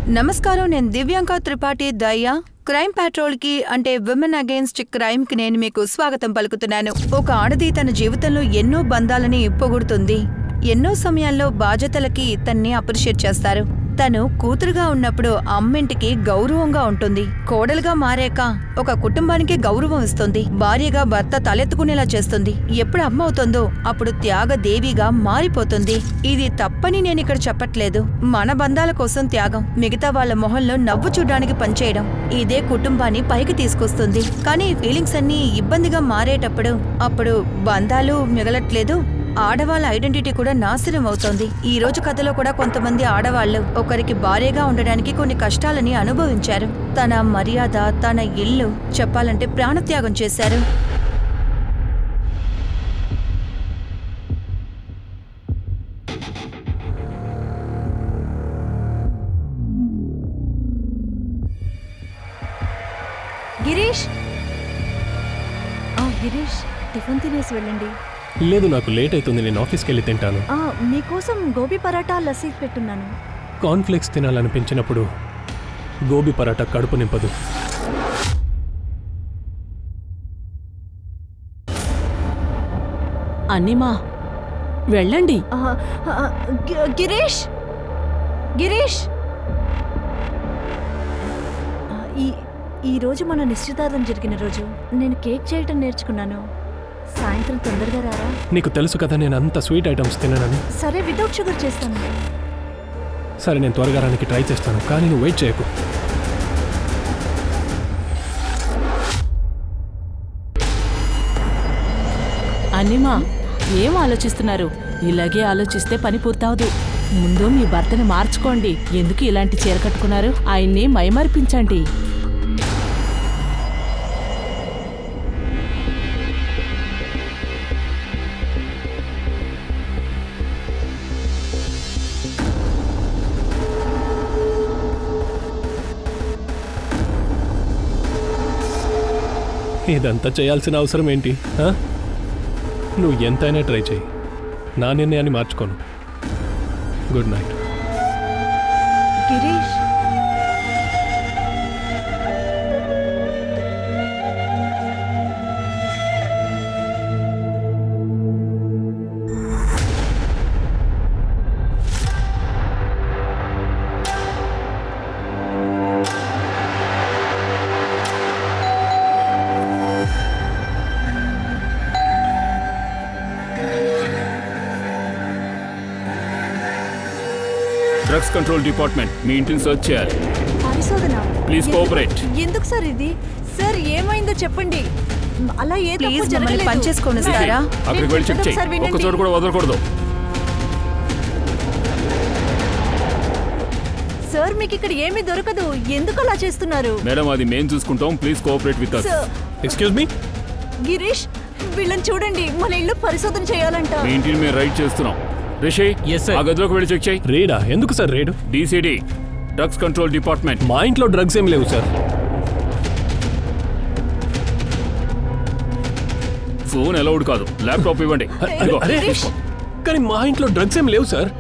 నమస్కారం, నేను Divyanka Tripathi దయ్యా. Crime petrol కి అంటే విమెన్ అగైన్స్ట్ క్రైమ్ కి నేను మీకు స్వాగతం పలుకుతున్నాను. ఒక ఆడది తన జీవితంలో ఎన్నో బంధాలని పొగుడుతుంది. ఎన్నో సమయాల్లో బాధ్యతలకి తన్ని అప్రిషియేట్ చేస్తారు. తను కూతురుగా ఉన్నప్పుడు అమ్మింటికి గౌరవంగా ఉంటుంది. కోడలుగా మారాక ఒక కుటుంబానికి గౌరవం ఇస్తుంది. భార్యగా భర్త తలెత్తుకునేలా చేస్తుంది. ఎప్పుడు అమ్మ అవుతుందో అప్పుడు త్యాగదేవిగా మారిపోతుంది. ఇది తప్పని నేనిక్కడ చెప్పట్లేదు. మన బంధాల కోసం త్యాగం, మిగతా వాళ్ళ మొహంలో నవ్వు చూడడానికి పనిచేయడం ఇదే కుటుంబాన్ని పైకి తీసుకొస్తుంది. కానీ ఈ ఫీలింగ్స్ అన్నీ ఇబ్బందిగా మారేటప్పుడు అప్పుడు బంధాలు మిగలట్లేదు, ఆడవాళ్ళ ఐడెంటిటీ కూడా నాశనం అవుతోంది. ఈ రోజు కథలో కూడా కొంతమంది ఆడవాళ్లు ఒకరికి భార్యగా ఉండడానికి కొన్ని కష్టాలని అనుభవించారు. తన మర్యాద, తన ఇల్లు చెప్పాలంటే ప్రాణత్యాగం చేశారు. గిరీష్, గిరీష్ టిఫిన్ తినేసి వెళ్ళండి. లేదు, నాకు లేట్ అవుతుంది. నేను ఆఫీస్కి వెళ్ళి తింటాను. మీకోసం గోబీ పరాటా లస్సీ పెట్టున్నాను. కార్న్ఫ్లేక్స్ తినాలనిపించినప్పుడు గోబీ పరాటా కడుపు నింపదు. అన్నీమా వెళ్ళండి. గిరీష్, గిరీష్, ఈ రోజు మన నిశ్చితార్థం జరిగిన రోజు. నేను కేక్ చేయటం నేర్చుకున్నాను. సాయంత్రం తొందరగా రారా? నీకు తెలుసు కదా నేను అంత స్వీట్ ఐటమ్స్ తిననని. సరే, వితౌట్ షుగర్ చేస్తాను. సరే, నేను త్వరగా రానికి ట్రై చేస్తాను, కానీ నువ్వు వెయిట్ చేయకు. అన్నీమా ఏం ఆలోచిస్తున్నారు? ఇలాగే ఆలోచిస్తే పని పూర్తవదు. ముందు మీ భర్తని మార్చుకోండి. ఎందుకు ఇలాంటి చీర కట్టుకున్నారు? ఆయన్ని మైమర్పించండి. ఇదంతా చేయాల్సిన అవసరం ఏంటి? నువ్వు ఎంతైనా ట్రై చేయి, నా నిర్ణయాన్ని మార్చుకోను. Good night. Girish, drugs control department మీ ఇంటిని సర్చ్ చేయాలి. పరిశోధన. Please cooperate. ఎందుకు సార్ ఇది? సార్ ఏమైందో చెప్పండి. అలా ఏ తప్పు జరగలేదు. పని చేసుకొనిస్తారా? అక్కడికి వెళ్ళి చెక్ చేయి. ఒక్క చోటు కూడా వదలకూడదు. సార్, మీకు ఇక్కడ ఏమీ దొరకదు. ఎందుకు అలా చేస్తున్నారు? మేడం, అది మేము చూసుకుంటాం. Please cooperate with us. Excuse me. Girish, వీళ్ళని చూడండి. మన ఇల్లు పరిశోధన చేయాలంట. మీ ఇంటిని మేము రైడ్ చేస్తున్నాం. రిషి, ఆ గదిలోకి వెళ్ళి చెక్ చేయి. రేడా? ఎందుకు sir raid? DCD, drugs control department. మా ఇంట్లో డ్రగ్స్ ఏం లేవు సార్. ఫోన్ అలౌడ్ కాదు. ల్యాప్టాప్ ఇవ్వండి. కానీ మా ఇంట్లో డ్రగ్స్ ఏం లేవు సార్.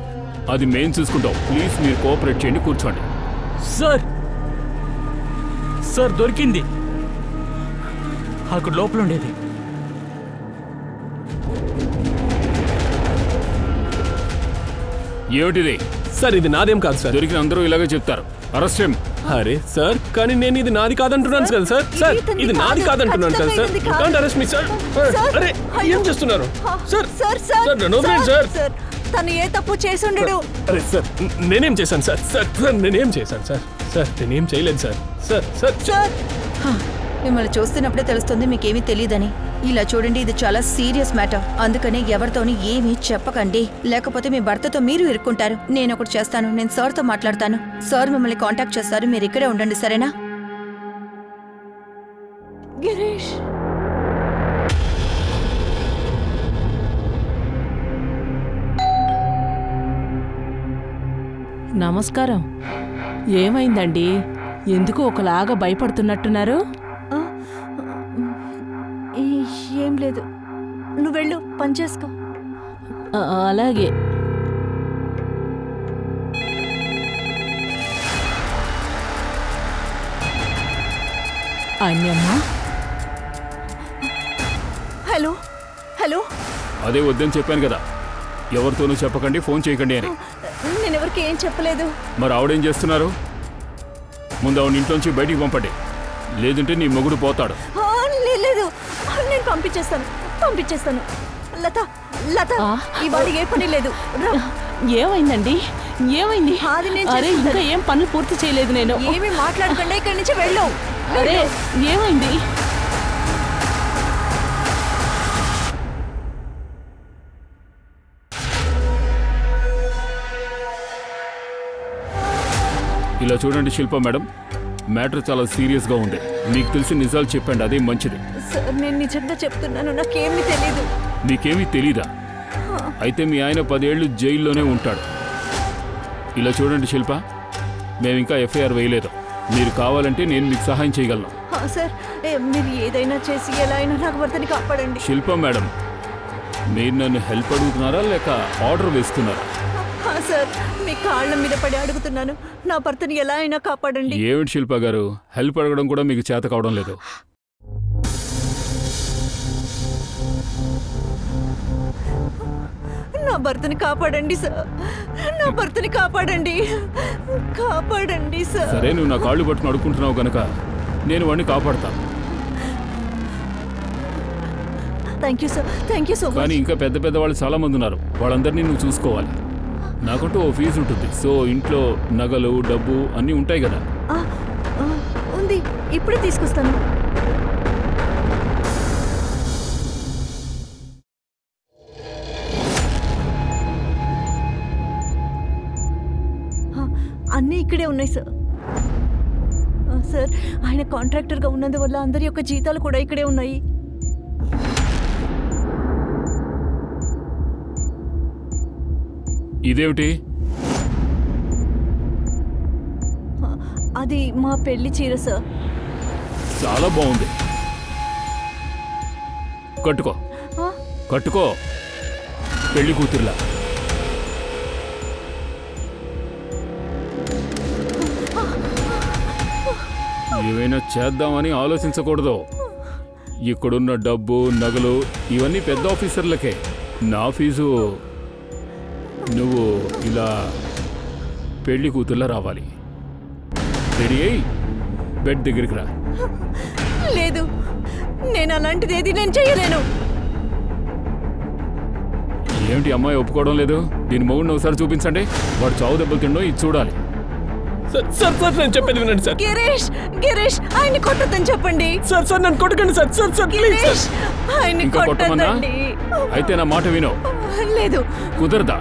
అది మేము చూసుకుంటాం. ప్లీజ్ మీరు కోఆపరేట్ చేయండి. కూర్చోండి. సార్, సార్ దొరికింది. అక్కడ లోపల ఉండేది. ఏమిటిది? సార్, ఇది నాదేం కాదు సార్. దొరికిన అందరూ ఇలాగే చెప్తారు. Arrest him. అరే సార్, కానీ నేను ఇది నాది కాదంటున్నాను కదా సార్. సార్, ఇది నాది కాదంటున్నాను కదా sir. Can't arrest me sir. అరే, ఏం చేస్తున్నారు సార్? సార్, సార్, తను ఏ తప్పు చేసి ఉండడు. అరే సార్, నేనేం చేశాను సార్? సార్, నేనేం చేశాను సార్? సార్, నేనేం చేయలేదు సార్. సార్ సార్ సార్, మిమ్మల్ని చూస్తున్నప్పుడే తెలుస్తుంది మీకేమీ తెలియదని. ఇలా చూడండి, ఇది చాలా సీరియస్ మ్యాటర్. అందుకని ఎవరితోని ఏమీ చెప్పకండి, లేకపోతే మీ భర్తతో మీరు ఇరుక్కుంటారు. నేను ఒకటి చేస్తాను. నేను సార్తో మాట్లాడతాను. సార్ మిమ్మల్ని కాంటాక్ట్ చేస్తారు. మీరు ఇక్కడే ఉండండి, సరేనా? గిరీష్, నమస్కారం. ఏమైందండి? ఎందుకు ఒకలాగా భయపడుతున్నట్టున్నారు? ఏం లేదు. నువ్వు వెళ్ళు, పని చేసుకో. అలాగే. అన్యమ్మా. Hello hello. అదే వద్దని చెప్పాను కదా, ఎవరితోనూ చెప్పకండి, ఫోన్ చేయకండి అని. నేను ఎవరికి ఏం చెప్పలేదు. మరి ఆవిడేం చేస్తున్నారు? ముందు ఆవిడ ఇంట్లోంచి బయటికి పంపండి, లేదంటే నీ మొగుడు పోతాడు. లేదు, నేను పంపించేస్తాను. లత లత, ఇవాళ ఏ పని లేదు. ఏమైందండి? ఏమైంది? అరే ఇంకా ఏం పనులు పూర్తి చేయలేదు నేను. ఏమి మాట్లాడకుండా ఇక్కడి నుంచి వెళ్ళు. అరే ఏమైంది? ఇలా చూడండి శిల్ప మేడం, మ్యాటర్ చాలా సీరియస్గా ఉంది. మీకు తెలిసి నిజాలు చెప్పండి, అదే మంచిది. సార్ నేను నిజంగా చెప్తున్నాను, నాకేమీ తెలీదు. మీకేమీ తెలీదా? అయితే మీ ఆయన 10 ఏళ్ళు జైల్లోనే ఉంటాడు. ఇలా చూడండి శిల్ప, మేము ఇంకా ఎఫ్ఐఆర్ వేయలేదు. మీరు కావాలంటే నేను మీకు సహాయం చేయగలను. సార్ మీరు ఏదైనా చేసి ఎలా అయినా నాకు భర్తని కాపాడండి. శిల్ప మేడం, మీరు నన్ను హెల్ప్ అడుగుతున్నారా లేక ఆర్డర్ వేస్తున్నారా? సార్ మీ కాళ్ళ మీద పడి అడుగుతున్నాను, నా భర్తని ఎలా అయినా కాపాడండి. ఏమిటి శిల్ప గారు, హెల్ప్ అడగడం కూడా మీకు చేత కావడం లేదు. నా భర్తని కాపాడండి సార్, నా భర్తని కాపాడండి సార్. సరే, నువ్వు నా కాళ్ళు పట్టుకుని అడుగుకుంటున్నావు కనుక నేను వాడిని కాపాడతాను. Thank you sir, thank you so much. కానీ ఇంకా పెద్ద పెద్ద వాళ్ళు చాలా మంది ఉన్నారు, వాళ్ళందరినీ నువ్వు చూసుకోవాలి. నాకంటూ ఓ ఫీజు ఉంటుంది. సో ఇంట్లో నగలు, డబ్బు అన్నీ ఉంటాయి కదా. ఉంది, ఇప్పుడే తీసుకొస్తాను. అన్నీ ఇక్కడే ఉన్నాయి సార్. సార్ ఆయన కాంట్రాక్టర్గా ఉన్నందువల్ల అందరి యొక్క జీతాలు కూడా ఇక్కడే ఉన్నాయి. ఇదేమిటి? అది మా పెళ్లి చీర సార్. చాలా బాగుంది, కట్టుకో కట్టుకో, పెళ్లి కూతురులా. ఏమైనా చేద్దామని ఆలోచించకూడదు. ఇక్కడున్న డబ్బు, నగలు ఇవన్నీ పెద్ద ఆఫీసర్లకే. నా ఫీజు నువ్వు ఇలా పెళ్లి కూతుర్లా రావాలి. రెడీ అయ్యి బెడ్ దగ్గరికి రా. లేదు, నేను అలాంటిది ఏది నేను చేయలేను. ఏమిటి అమ్మాయి ఒప్పుకోవడం లేదు? దీని మొగుడిని ఒకసారి చూపించండి, వాడు చావు దెబ్బలు తిండో ఇది చూడాలి. సార్ సార్ నేను చెప్పేది వినండి సార్. గిరీష్ ఆయన్ని కొట్టొద్దని చెప్పండి. సార్ నన్ను కొట్టకండి సార్. సార్ గిరీష్ ఆయన్ని ఇంకా కొట్టమన్నా? కొట్టొద్దండి. అయితే నా మాట వినో. లేదు, కుదరదా?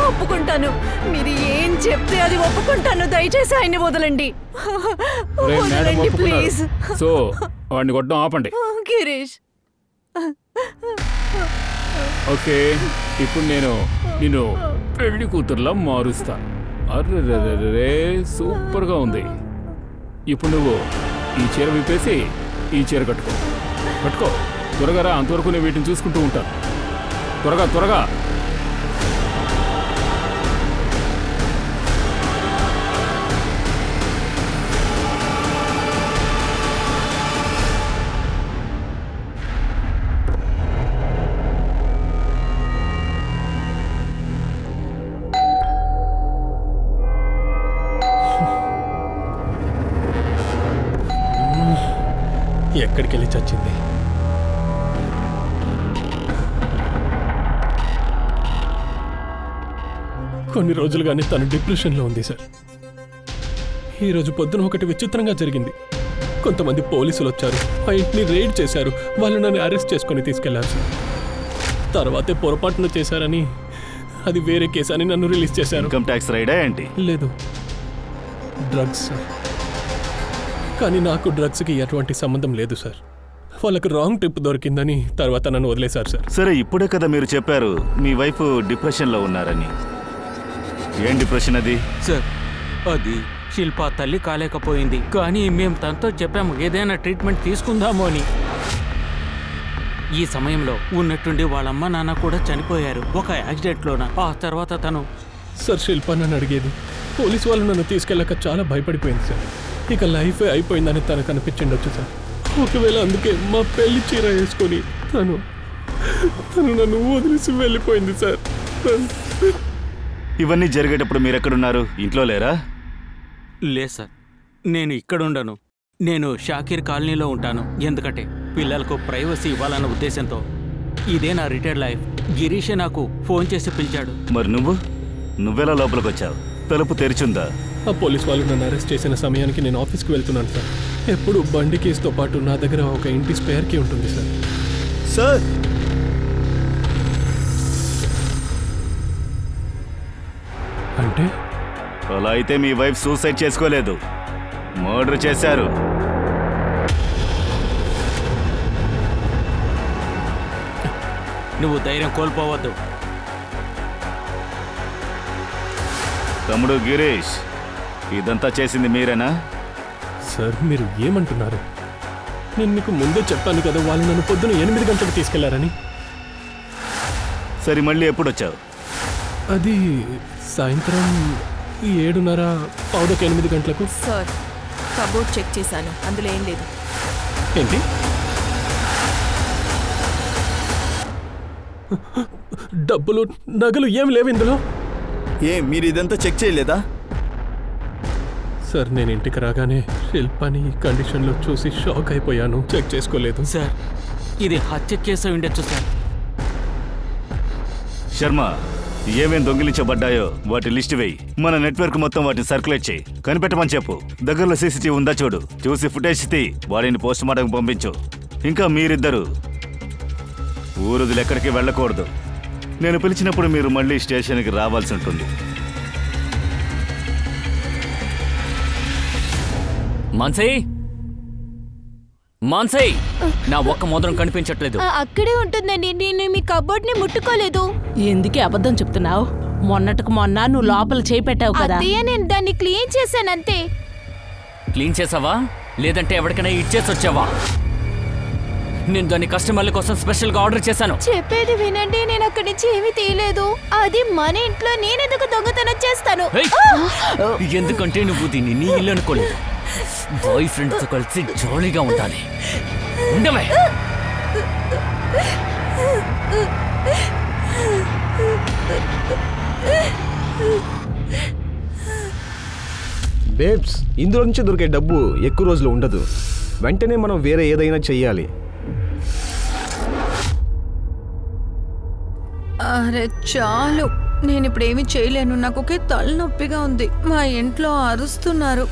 ఒప్పుకుంటాను, మీరు ఏం చెప్తే అది ఒప్పుకుంటాను. దయచేసి ఆయన్ని వదలండి, వదలండి ప్లీజ్. సో వాడిని కొట్టడం ఆపండి. గిరీష్ ఓకే, ఇప్పుడు నేను నిన్ను పెళ్లి కూతురులా మారుస్తాను. అర్రే సూపర్గా ఉంది. ఇప్పుడు నువ్వు ఈ చీర విప్పేసి ఈ చీర కట్టుకో. త్వరగా రా, అంతవరకు నేను వీటిని చూసుకుంటూ ఉంటాను. త్వరగా. ఎక్కడికి వెళ్ళి చచ్చింది? కొన్ని రోజులుగానే తను డిప్రెషన్లో ఉంది సార్. ఈరోజు పొద్దున ఒకటి విచిత్రంగా జరిగింది. కొంతమంది పోలీసులు వచ్చారు, ఆ ఇంటిని రైడ్ చేశారు. వాళ్ళు నన్ను అరెస్ట్ చేసుకొని తీసుకెళ్లారు సార్. తర్వాతే పొరపాటున చేశారని, అది వేరే కేసు అని నన్ను రిలీజ్ చేశారు. ఇన్కమ్ ట్యాక్స్ రైడా ఏంటి? లేదు, డ్రగ్స్ సార్. కానీ నాకు డ్రగ్స్కి ఎటువంటి సంబంధం లేదు సార్. వాళ్ళకి రాంగ్ ట్రిప్ దొరికిందని తర్వాత నన్ను వదిలేశారు సార్. సరే, ఇప్పుడే కదా మీరు చెప్పారు మీ వైఫ్ డిప్రెషన్లో ఉన్నారని. ఏం డిప్రెషన్ అది? సార్, అది శిల్ప తల్లి కాలేకపోయింది, కానీ మేము తనతో చెప్పాము ఏదైనా ట్రీట్మెంట్ తీసుకుందాము అని. ఈ సమయంలో ఉన్నట్టుండి వాళ్ళమ్మ నాన్న కూడా చనిపోయారు ఒక యాక్సిడెంట్లోన. ఆ తర్వాత తను సార్ శిల్ప నన్ను అడిగేది పోలీసు వాళ్ళు నన్ను తీసుకెళ్ళాక చాలా భయపడిపోయింది సార్. ఇక లైఫే అయిపోయిందని తనకు అనిపించిండొచ్చు సార్. ఒకవేళ అందుకే మా పెళ్లి చీర వేసుకొని తను నన్ను వదిలేసి వెళ్ళిపోయింది సార్. ఇవన్నీ జరిగేటప్పుడు మీరెక్కడున్నారు? ఇంట్లో లేరా? లేదు సార్, నేను ఇక్కడ ఉండను. నేను షాకీర్ కాలనీలో ఉంటాను. ఎందుకంటే పిల్లలకు ప్రైవసీ ఇవ్వాలన్న ఉద్దేశంతో. ఇదే నా రిటైర్డ్ లైఫ్. గిరీషే నాకు ఫోన్ చేసి పిలిచాడు. మరి నువ్వెలా లోపలికి వచ్చావు? తలుపు తెరిచుందా? ఆ పోలీస్ వాళ్ళు నన్ను అరెస్ట్ చేసిన సమయానికి నేను ఆఫీస్కి వెళ్తున్నాను సార్. ఎప్పుడు బండి కేసుతో పాటు నా దగ్గర ఒక ఇంటి స్పేర్ కీ ఉంటుంది సార్. సార్ అంటే అలా అయితే మీ వైఫ్ సూసైడ్ చేసుకోలేదు, మర్డర్ చేశారు. నువ్వు ధైర్యం కోల్పోవద్దు. తమ్ముడు గిరీష్, ఇదంతా చేసింది మీరేనా? సార్ మీరు ఏమంటున్నారు? నేను మీకు ముందే చెప్పాను కదా వాళ్ళు నన్ను పొద్దున 8 గంటలకు తీసుకెళ్లారని. సరే, మళ్ళీ ఎప్పుడు వచ్చావు? అది సాయంత్రం 7:30 పావుదొక 8 గంటలకు. సార్, కబోర్డ్ చెక్ చేశాను, అందులో ఏం లేదు. ఏంటి? డబ్బులు నగలు ఏం లేవు ఇందులో. మీరు ఇదంతా చెక్ చేయలేదా? సార్ నేను ఇంటికి రాగానే శిల్పాని ఈ కండిషన్లో చూసి షాక్ అయిపోయాను. చెక్ చేసుకోలేదు సార్. ఇది హత్య కేసు ఉండొచ్చు సార్. శర్మ, ఏమేం దొంగిలించబడ్డాయో వాటి లిస్ట్ వేయి. మన నెట్వర్క్ మొత్తం వాటిని సర్క్యులేట్ చేయి. కనిపెట్టమని చెప్పు. దగ్గరలో సీసీటీవీ ఉందా చూడు. చూసి ఫుటేజ్ తీ, వాడిని పోస్ట్ మార్టం పంపించు. ఇంకా మీరిద్దరు ఊరుదులు ఎక్కడికి వెళ్ళకూడదు. నేను పిలిచినప్పుడు మీరు మళ్ళీ స్టేషన్కి రావాల్సి ఉంటుంది. మాన్సీ, నా ఒక్క మోదరం కనిపించట్లేదు. అక్కడే ఉంటుందండి, నేను మీ కబోర్డ్ ని ముట్టుకోలేదు. ఎందుకే అబద్ధం చెప్తున్నావు? మొన్నటికి మొన్న నువ్వు లోపల చేయి పెట్టావు కదా. నేను దాన్ని క్లీన్ చేశానంతే. క్లీన్ చేసావా లేదంటే ఎవరికైనా ఇచ్చేసి వచ్చావా? నేను దాన్ని కస్టమర్ల కోసం స్పెషల్ గా ఆర్డర్ చేశాను. చెప్పేది వినండి, నేను అక్కడి నుంచి ఏమీ తీయలేదు. అది మన ఇంట్లో నేనెందుకు దొంగతనం చేస్తాను? ఎందుకంటే నువ్వు దీన్ని నీ ఇల్లు అనుకోలేదు. బాయ్ ఫ్రెండ్స్ తో కలిసి జాలీగా ఉండాలి. ఉండవే. బేబ్స్, ఇందులో నుంచి దొరికే డబ్బు ఎక్కువ రోజులు ఉండదు. వెంటనే మనం వేరే ఏదైనా చెయ్యాలి. అరే చాలు, నేను ఇప్పుడు ఏమీ చేయలేను. నాకు ఒకే తలనొప్పిగా ఉంది. మా ఇంట్లో అరుస్తున్నారు.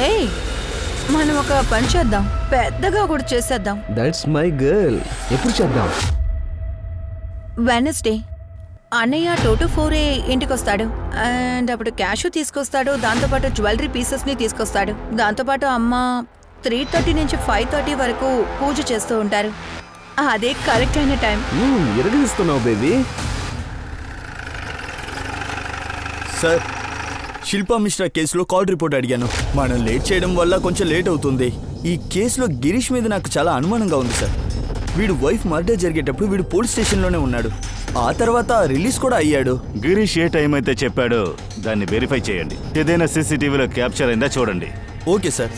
ఏయ్, మనం ఒక పని చేద్దాం, పెద్దగా కూడా చేసేద్దాం. That's my girl. ఎప్పుడు చేద్దాం? వెనస్డే అన్నయ్య 2 to 4 ఇంటికి వస్తాడు. అండ్ అప్పుడు క్యాష్ తీసుకొస్తాడు, దాంతోపాటు జ్యువెలరీ పీసెస్ని తీసుకొస్తాడు. దాంతోపాటు అమ్మ 3:30 నుంచి 5:30 వరకు పూజ చేస్తూ ఉంటారు. అదే కరెక్ట్ అయిన టైం. ఎరగిస్తున్నావు బేబీ. సార్, శిల్పా మిశ్రా కేసులో కాల్ రిపోర్ట్ అడిగాను. మనం లేట్ చేయడం వల్ల కొంచెం లేట్ అవుతుంది. ఈ కేసులో గిరీష్ మీద నాకు చాలా అనుమానంగా ఉంది సార్. వీడు వైఫ్ మర్డర్ జరిగేటప్పుడు వీడు పోలీస్ స్టేషన్లోనే ఉన్నాడు. ఆ తర్వాత రిలీజ్ కూడా అయ్యాడు. గిరీష్ ఏ టైం అయితే చెప్పాడో దాన్ని వెరిఫై చేయండి. ఏదైనా సీసీటీవీలో క్యాప్చర్ అయిందా చూడండి. Okay sir.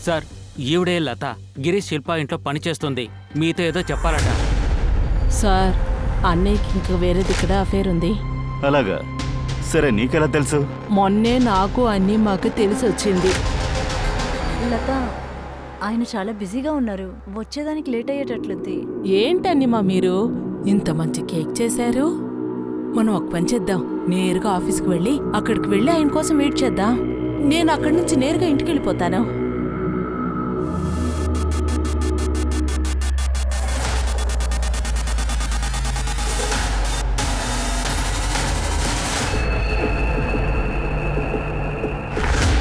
సార్, ఈవిడే లత, గిరీష్ శిల్ప ఇంట్లో పనిచేస్తుంది. మీతో ఏదో చెప్పాలట. సార్, అన్నయ్యకి ఇంకా వేరేది ఇక్కడ అఫేర్ ఉంది. అలాగా? సరే, నీకెలా తెలుసు? మొన్నే నాకు అన్నీ మాకు తెలిసి వచ్చింది. లత, ఆయన చాలా బిజీగా ఉన్నారు, వచ్చేదానికి లేట్ అయ్యేటట్లుంది. ఏంటని మా మీరు ఇంత మంచి కేక్ చేశారు? మనం ఒక పని చేద్దాం, నేరుగా ఆఫీస్కి వెళ్ళి అక్కడికి వెళ్ళి ఆయన కోసం వెయిట్ చేద్దాం. నేను అక్కడి నుంచి నేరుగా ఇంటికి వెళ్ళిపోతాను.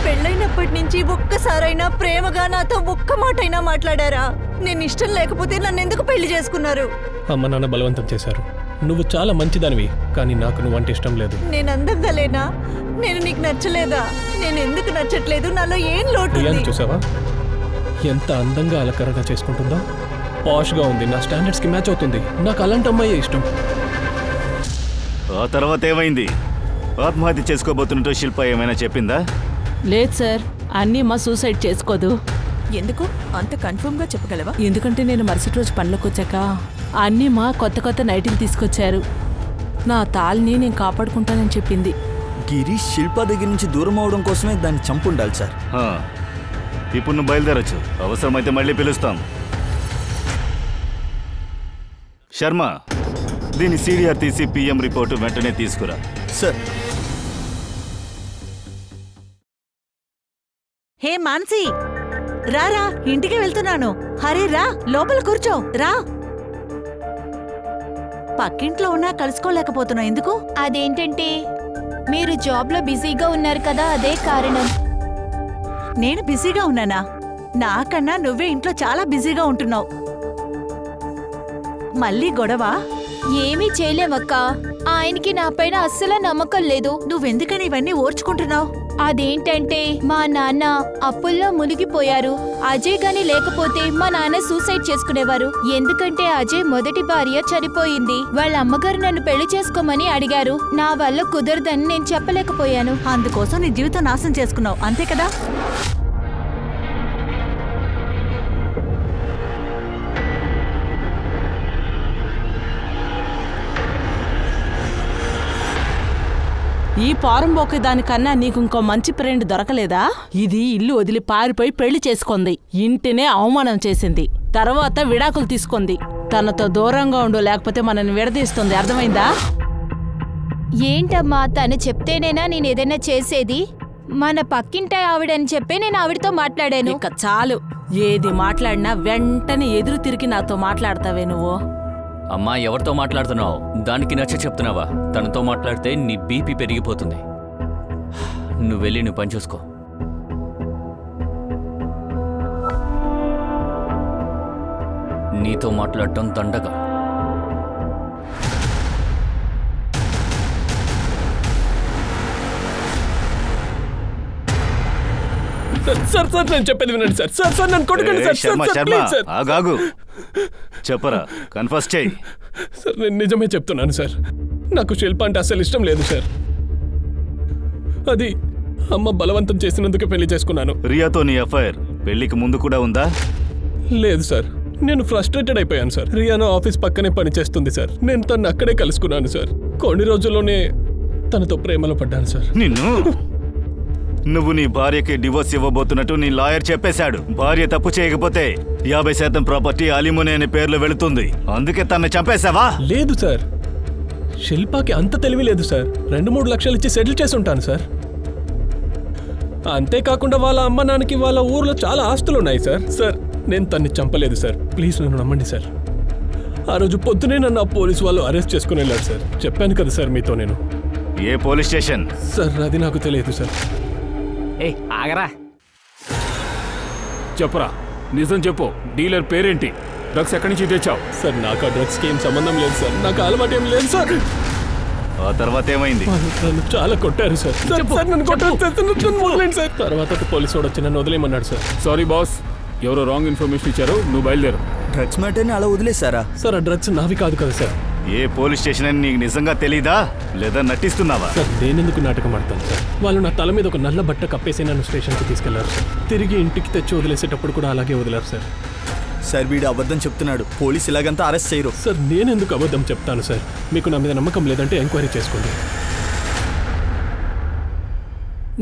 పెళ్ళైనప్పటి నుంచి ఒక్కసారైనా ప్రేమగా నాతో ఒక్క మాటైనా మాట్లాడారా? నేను ఇష్టం లేకపోతే నన్ను ఎందుకు పెళ్లి చేసుకున్నారు? అమ్మ నాన్న బలవంతం చేశారు. నువ్వు చాలా మంచిదానివి, కానీ నాకు నువ్వంటే ఇష్టం లేదు. నేను అందంగా లేనా? నేను నీకు నచ్చలేదా? నేను ఎందుకు నచ్చట్లేదు? నాలో ఏం లోటు ఉంది? చూసావా ఎంత అందంగా అలంకరణ చేసుకుంటుందో? పాష్గా ఉంది, నా స్టాండర్డ్స్కి మ్యాచ్ అవుతుంది. నాకు అలాంటి అమ్మాయే ఇష్టం. ఆ తర్వాత ఏమైంది? ఆత్మహత్య చేసుకోబోతున్నట్టు శిల్ప ఏమైనా చెప్పిందా? లేదు సార్, అన్నీమా సూసైడ్ చేసుకోదు. ఎందుకు అంత కన్ఫర్మ్ గా చెప్పగలవా? ఎందుకంటే నేను మరుసటి రోజు పనిలోకి వచ్చాక అన్నీమా కొత్త నైటీలు తీసుకొచ్చారు. నా తాళిని నేను కాపాడుకుంటానని చెప్పింది. గిరీష్ శిల్ప దగ్గర నుంచి దూరం అవడం కోసమే దాన్ని చంపుండాలి సార్. ఇప్పుడు నువ్వు బయలుదేరొచ్చు. అవసరమైతే మళ్ళీ పిలుస్తాం. శర్మ, దీని సీడీఆర్ తీసి పిఎం రిపోర్టు వెంటనే తీసుకురా. సార్. హే మాన్సి, రారా, ఇంటికి వెళ్తున్నాను. హరే రా, లోపల కూర్చో రా. పక్కింట్లో ఉన్నా కలుసుకోలేకపోతున్నావు, ఎందుకు? అదేంటంటే మీరు జాబ్లో బిజీగా ఉన్నారు కదా, అదే కారణం. నేను బిజీగా ఉన్నానా? నాకన్నా నువ్వే ఇంట్లో చాలా బిజీగా ఉంటున్నావు. మళ్ళీ గొడవ? ఏమీ చేయలేమక్క, ఆయనకి నా పైన అస్సలు నమ్మకం లేదు. నువ్వెందుకని ఇవన్నీ ఓర్చుకుంటున్నావు? అదేంటంటే మా నాన్న అప్పుల్లో మునిగిపోయారు. అజయ్ గాని లేకపోతే మా నాన్న సూసైడ్ చేసుకునేవారు. ఎందుకంటే అజయ్ మొదటి భార్య చనిపోయింది. వాళ్ళ అమ్మగారు నన్ను పెళ్లి చేసుకోమని అడిగారు. నా వల్ల కుదరదని నేను చెప్పలేకపోయాను. అందుకోసం నీ జీవితం నాశనం చేసుకున్నావు, అంతే కదా? ఈ పారంబోకే దానికన్నా నీకు ఇంకో మంచి ఫ్రెండ్ దొరకలేదా? ఇది ఇల్లు వదిలి పారిపోయి పెళ్లి చేసుకుంది, ఇంటినే అవమానం చేసింది, తర్వాత విడాకులు తీసుకుంది. తనతో దూరంగా ఉండు, లేకపోతే మనల్ని విడదీస్తుంది, అర్థమైందా? ఏంటమ్మా, తను చెప్తేనేనా నేను ఏదైనా చేసేది? మన పక్కింటి ఆవిడని చెప్పి నేను ఆవిడతో మాట్లాడాను. ఇక చాలు, ఏది మాట్లాడినా వెంటనే ఎదురు తిరిగి నాతో మాట్లాడతావే నువ్వు. అమ్మా, ఎవరితో మాట్లాడుతున్నావు? దానికి నచ్చ చెప్తున్నావా? తనతో మాట్లాడితే నీ బీపీ పెరిగిపోతుంది. నువ్వు వెళ్ళి నువ్వు పని చూసుకో. నీతో మాట్లాడటం దండగా. సార్ సార్ నేను చెప్పేది వినండి సార్. సార్ సార్ నన్ను కొట్టకండి సార్. ఆగాగు, చెప్పరా, కన్ఫర్స్ చేయి. సార్ నేను నిజమే చెప్తున్నాను సార్. నాకు శిల్ప అంటే అసలు ఇష్టం లేదు సార్. అది అమ్మ బలవంతం చేసినందుకు పెళ్లి చేసుకున్నాను. రియాతో నీ ఎఫ్ఐఆర్ పెళ్లికి ముందు కూడా ఉందా? లేదు సార్, నేను ఫ్రస్ట్రేటెడ్ అయిపోయాను సార్. రియాను ఆఫీస్ పక్కనే పనిచేస్తుంది సార్. నేను తను అక్కడే కలుసుకున్నాను సార్. కొన్ని రోజుల్లోనే తనతో ప్రేమలో పడ్డాను సార్. నిన్ను నువ్వు నీ భార్యకి డివోర్స్ ఇవ్వబోతున్నట్టు నీ లాయర్ చెప్పేశాడు. భార్య తప్పు చేయకపోతే 50% ప్రాపర్టీ అలిముని అనే పేర్లు వెళుతుంది. అందుకే తనని చంపేశావా? లేదు సార్, శిల్పాకి అంత తెలివి లేదు సార్. 2-3 లక్షలు ఇచ్చి సెటిల్ చేసి ఉంటాను సార్. అంతేకాకుండా వాళ్ళ అమ్మ నాన్నకి వాళ్ళ ఊర్లో చాలా ఆస్తులు ఉన్నాయి సార్. సార్ నేను తన్ని చంపలేదు సార్, ప్లీజ్ నన్ను నమ్మండి సార్. ఆ రోజు పొద్దునే నన్ను ఆ పోలీసు వాళ్ళు అరెస్ట్ చేసుకుని వెళ్ళారు సార్. చెప్పాను కదా సార్ మీతో నేను. ఏ పోలీస్ స్టేషన్? సార్ అది నాకు తెలియదు సార్. ఆగరా, చెప్పరా, నిజం చెప్పు. డీలర్ పేరేంటి? డ్రగ్స్ ఎక్కడి నుంచి తెచ్చావు? సార్ నాకు ఆ డ్రగ్స్కి ఏం సంబంధం లేదు సార్. నాకు అలవాటు ఏం లేదు సార్. ఆ తర్వాత ఏమైంది? నన్ను చాలా కొట్టారు సార్. నన్ను కొట్టారు సార్. తర్వాత పోలీసు వాడు వచ్చి నన్ను వదిలేయమన్నాడు సార్. సారీ బాస్, ఎవరో రాంగ్ ఇన్ఫర్మేషన్ ఇచ్చారు, నువ్వు బయలుదేరు. డ్రగ్స్ మ్యాటర్ని అలా వదిలేసారా? సార్ ఆ డ్రగ్స్ నావి కాదు కదా సార్. ఏ పోలీస్ స్టేషన్ అని నీకు నిజంగా తెలీదా, లేదా నటిస్తున్నావా? సార్ నేనెందుకు నాటకం ఆడతాను సార్. వాళ్ళు నా తల మీద ఒక నల్ల బట్ట కప్పేసి నన్ను స్టేషన్కి తీసుకెళ్లారు సార్. తిరిగి ఇంటికి తెచ్చి వదిలేసేటప్పుడు కూడా అలాగే వదిలారు సార్. సార్ వీడు అబద్ధం చెప్తున్నాడు. పోలీసు ఇలాగంతా అరెస్ట్ చేయరు. సార్ నేనెందుకు అబద్ధం చెప్తాను సార్. మీకు నా మీద నమ్మకం లేదంటే ఎంక్వైరీ చేసుకోండి.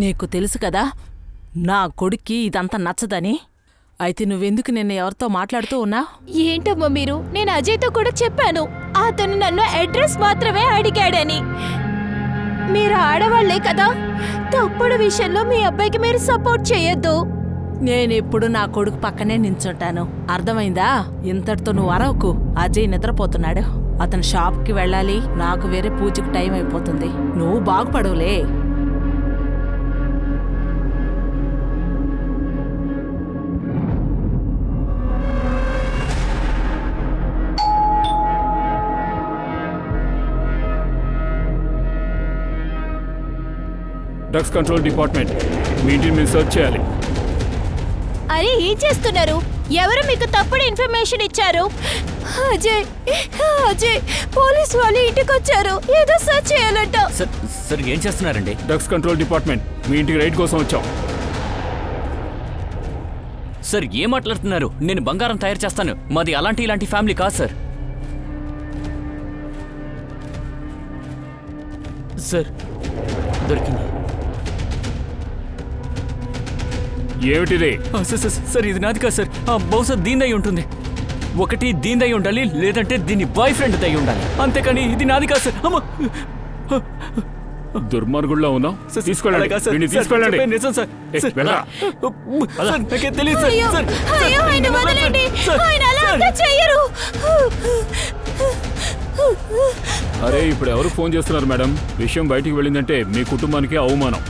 నీకు తెలుసు కదా నా కొడుక్కి ఇదంతా నచ్చదని. అయితే నువ్వెందుకు నిన్న ఎవరితో మాట్లాడుతూ ఉన్నావు? ఏంటమ్మా మీరు, నేను అజయ్తో కూడా చెప్పాను. అతను నన్ను అడ్రస్ మాత్రమే అడిగాడని. మీరు ఆడవాళ్లే కదా, తప్పుడు విషయంలో మీ అబ్బాయికి మీరు సపోర్ట్ చేయొద్దు. నేనెప్పుడు నా కొడుకు పక్కనే నించుంటాను, అర్థమైందా? ఇంతటితో నువ్వు అరవకు. అజయ్ నిద్రపోతున్నాడు, అతను షాప్కి వెళ్ళాలి. నాకు వేరే పూజకి టైం అయిపోతుంది. నువ్వు బాగుపడవులే. డ్రగ్స్ కంట్రోల్ డిపార్ట్మెంట్, మీ ఇంటిని మీరు సర్చ్ చేయాలి. అరే ఏం చేస్తున్నారు? ఎవరు మీకు తప్పుడు ఇన్ఫర్మేషన్ ఇచ్చారు? అజయ్ అజయ్ పోలీస్ వాళ్ళు ఇంటికి వచ్చారు, ఏదో సర్చ్ చేయాలంట. సార్ ఏం చేస్తున్నారండి? డ్రగ్స్ కంట్రోల్ డిపార్ట్మెంట్, మీ ఇంటికి రైడ్ కోసం వచ్చాం. సార్ ఏం మాట్లాడుతున్నారు? నేను బంగారం తయారు చేస్తాను, మాది ఇలాంటి ఫ్యామిలీ కాదు సార్. సార్ దొరికింది. ఏమిటిది? సార్ ఇది నాది కాదు సార్, బహుశా దీనిదై ఉంటుంది. ఒకటి దీనిదై ఉండాలి, లేదంటే దీని బాయ్ ఫ్రెండ్ దై ఉండాలి, అంతేకాని ఇది నాది కాదు సార్. అమ్మ దుర్మార్గుల్లో ఉన్నావు, తీసుకెళ్ళండి. నిజం సార్. అరే ఇప్పుడు ఎవరు ఫోన్ చేస్తున్నారు మేడం? విషయం బయటికి వెళ్ళిందంటే మీ కుటుంబానికి అవమానం.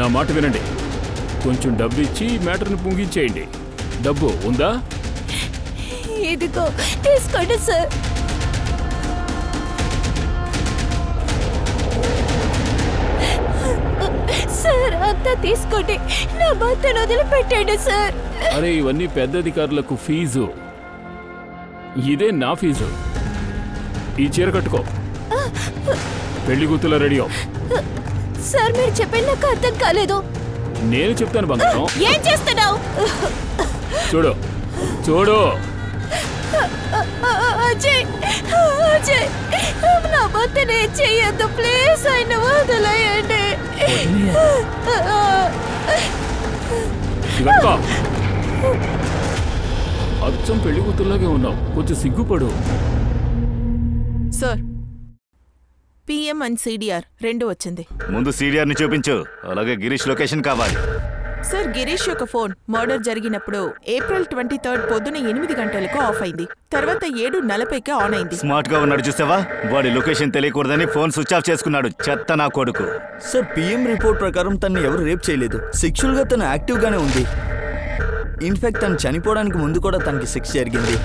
నా మాట వినండి, కొంచెం డబ్బు ఇచ్చి మ్యాటర్ని ముగించేయండి. డబ్బు ఉందా? ఇదిగో తీసుకోండి సార్. సార్ అంతా తీసుకోండి, నా భర్తను వదిలిపెట్టండి సార్. అరే ఇవన్నీ పెద్ద అధికారులకు ఫీజు, ఇదే నా ఫీజు. ఈ చీర కట్టుకో, పెళ్లి కూతుల రెడీ అవు. సార్ మీరు చెప్పింది నాకు అర్థం కాలేదు. నేను చెప్తాను బంగారం. ఏం చేస్తున్నావు? చూడు చూడు. అజయ్ అజయ్ నా భర్తనే చెయ్యొద్దు ప్లీజ్, ఆయన వదిలేయండి. అచ్చం పెళ్లి కూతుర్లాగే ఉన్నావు, కొంచెం సిగ్గుపడు. సార్ పిఎం అండ్ సిడిఆర్ 2 వచ్చింది. ముందు సిడిఆర్ ని చూపించు, అలాగే గిరీష్ లొకేషన్ కావాలి. సార్ గిరీష్ యొక్క ఫోన్ మర్డర్ జరిగినప్పుడు ఏప్రిల్ 23 పొద్దున 8 గంటలకు ఆఫ్ అయింది, తర్వాత 7:40కి ఆన్ అయింది. స్మార్ట్ గా ఉన్నాడు చూసావా? వాడి లొకేషన్ తెలియకూడదని ఫోన్ స్విచ్ ఆఫ్ చేసుకున్నాడు, చెత్త నా కొడుకు. సార్ పిఎం రిపోర్ట్ ప్రకారం తను ఎవరు రేప్ చేయలేదు, సెక్షువల్ గా తను యాక్టివ్ గానే ఉంది. ఇన్ఫాక్ట్ తను చనిపోవడానికి ముందు కూడా తనకి సెక్స్ జరిగింది.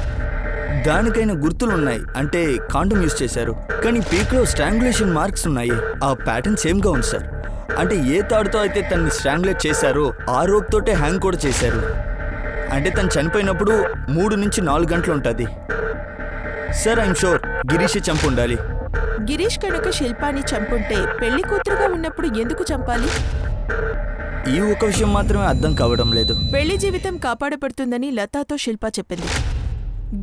దానికైనా గుర్తులున్నాయి, అంటే కాండమ్ యూజ్ చేశారు, కానీ పీక్లో స్ట్రాంగులేషన్ మార్క్స్ ఉన్నాయి. ఆ ప్యాటర్న్ సేమ్గా ఉంది సార్. అంటే ఏ తాడుతో అయితే తనని స్ట్రాంగులేట్ చేశారో ఆ రోప్ తోటే హ్యాంగ్ కూడా చేశారు. అంటే తను చనిపోయినప్పుడు 3 నుంచి 4 గంటలు ఉంటుంది. సార్ ఐఎమ్ షూర్ గిరీషే చంపు ఉండాలి. గిరీష్ కనుక శిల్పాని చంపుంటే పెళ్లి కూతురుగా ఉన్నప్పుడు ఎందుకు చంపాలి? ఈ ఒక విషయం మాత్రమే అర్థం కావడం లేదు. పెళ్లి జీవితం కాపాడబడుతుందని లతాతో శిల్ప చెప్పింది.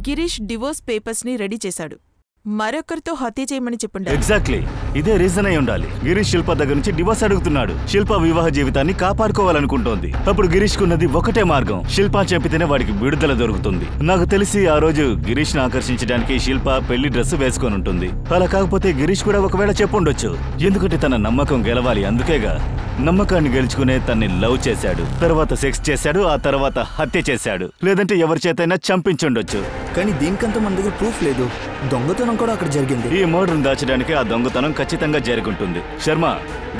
గిరీష్ డివోర్స్ పేపర్స్ ని రెడీ చేశాడు, మరొకరితో హత్య చేయమని చెప్పుండాలి. ఎగ్జాక్ట్లీ ఇదే రీజన్ అయి ఉండాలి. గిరీష్ శిల్ప దగ్గర నుంచి డివోర్స్ అడుగుతున్నాడు. శిల్ప వివాహ జీవితాన్ని కాపాడుకోవాలనుకుంటోంది. అప్పుడు గిరీష్ కున్నది ఒకటే మార్గం, శిల్ప చెప్పితేనే వాడికి విడుదల దొరుకుతుంది. నాకు తెలిసి ఆ రోజు గిరీష్ ని ఆకర్షించడానికి శిల్ప పెళ్లి డ్రెస్ వేసుకొని ఉంటుంది. అలా కాకపోతే గిరీష్ కూడా ఒకవేళ చెప్పుండొచ్చు, ఎందుకంటే తన నమ్మకం గెలవాలి. అందుకేగా నమ్మకాన్ని గెలుచుకునే తన్ని లవ్ చేశాడు, తర్వాత సెక్స్ చేశాడు, ఆ తర్వాత హత్య చేశాడు. లేదంటే ఎవరి చేతైనా చంపించుండొచ్చు. కానీ దీనికంత మన దగ్గర ప్రూఫ్ లేదు. దొంగతనం కూడా అక్కడ జరిగింది. ఈ మర్డర్ను దాచడానికి ఆ దొంగతనం ఖచ్చితంగా జరుగుంటుంది. శర్మ,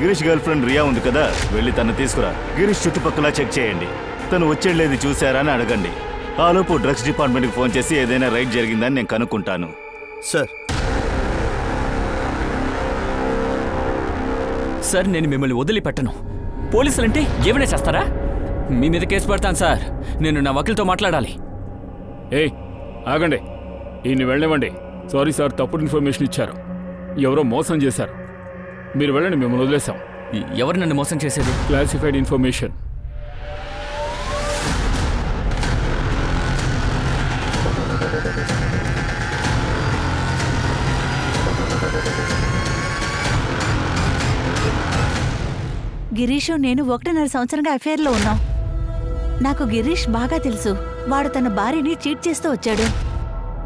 గిరీష్ గర్ల్ ఫ్రెండ్ రియా ఉంది కదా, వెళ్ళి తను తీసుకురా. గిరీష్ చుట్టుపక్కల చెక్ చేయండి, తను వచ్చేళ్ళేది చూశారా అని అడగండి. ఆలోపు డ్రగ్స్ డిపార్ట్మెంట్కి ఫోన్ చేసి ఏదైనా రైడ్ జరిగిందని నేను కనుక్కుంటాను. సార్ సార్ నేను మిమ్మల్ని వదిలిపెట్టను. పోలీసులంటే ఏమైనా చేస్తారా? మీ మీద కేసు పెడతాను సార్. నేను నా వకీల్తో మాట్లాడాలి. ఏయ్ ఆగండి, ఈయన్ని వెళ్ళనివ్వండి. సారీ సార్, తప్పుడు ఇన్ఫర్మేషన్ ఇచ్చారు, ఎవరో మోసం చేశారు. మీరు వెళ్ళండి, మిమ్మల్ని వదిలేసాం. ఎవరు నన్ను మోసం చేసేది? Classified information. గిరీష్ నేను 1.5 సంవత్సరంగా అఫైర్లో ఉన్నాం. నాకు గిరీష్ బాగా తెలుసు. వాడు తన భార్యని చీట్ చేస్తూ వచ్చాడు,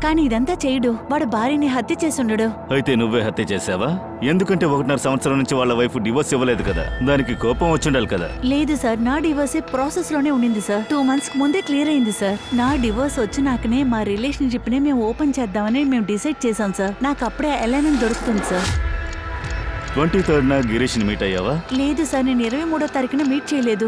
కానీ ఇదంతా చేయడు. వాడు భార్యని హత్య చేసుండడు. అయితే నువ్వే హత్య చేసావా? ఎందుకంటే 1.5 సంవత్సరం నుంచి వాళ్ళ వైఫ్ డివోర్స్ ఇవ్వలేదు కదా, దానికి కోపం వచ్చుండాలి కదా. లేదు సార్, నా డివోర్స్ ప్రాసెస్ లోనే ఉండింది సార్. 2 months ముందే క్లియర్ అయింది సార్. నా డివోర్స్ వచ్చినాకనే మా రిలేషన్షిప్ ని మేము ఓపెన్ చేద్దామని మేము డిసైడ్ చేశాం సార్. నాకు అప్పుడే ఎలైన్మెంట్ దొరుకుతుంది సార్. 23rd గిరీష్ ని మీట్ అయ్యావా? లేదు సార్, నేను 23వ తారీఖున మీట్ చేయలేదు.